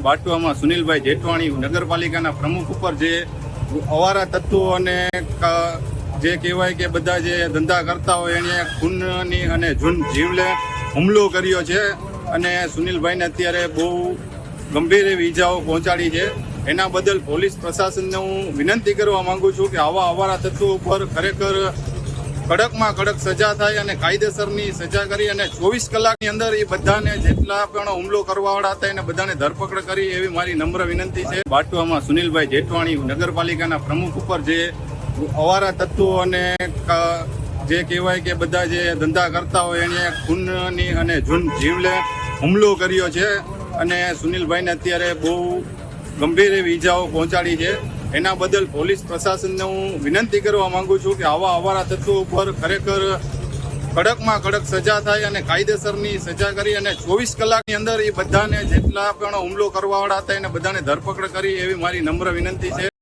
બાટવામાં સુનિલભાઈ જેઠવાણી નગરપાલિકાના પ્રમુખ ઉપર જે અવારા તત્વો અને જે કહેવાય કે બધા જે ધંધા કરતા હોય એને ખૂનની અને જીવલે હુમલો કર્યો છે અને સુનિલભાઈને અત્યારે બહુ ગંભીર એવી ઈજાઓ પહોંચાડી છે। એના બદલ પોલીસ પ્રશાસનને હું વિનંતી કરવા માંગુ છું કે આવા અવારા તત્વો ઉપર ખરેખર કડકમાં કડક સજા થાય અને કાયદેસરની સજા કરી અને 24 કલાકની અંદર એ બધાને જેટલા પણ હુમલો કરવાવાળા હતા એને બધાને ધરપકડ કરી એવી મારી નમ્ર વિનંતી છે। બાટવામાં સુનિલભાઈ જેઠવાણી નગરપાલિકાના પ્રમુખ ઉપર જે અવારા તત્વો અને જે કહેવાય કે બધા જે ધંધા કરતા હોય એને ખૂનની અને જીવલે હુમલો કર્યો છે અને સુનિલભાઈને અત્યારે બહુ ગંભીર એવી ઈજાઓ પહોંચાડી છે। એના બદલ પોલીસ પ્રશાસનને હું વિનંતી કરવા માંગુ છું કે આવા અવારા તત્વો ઉપર ખરેખર કડકમાં કડક સજા થાય અને કાયદેસરની સજા કરી અને 24 કલાકની અંદર એ બધાને જેટલા પણ હુમલો કરવાવાળા હતા એને બધાને ધરપકડ કરી એવી મારી નમ્ર વિનંતી છે।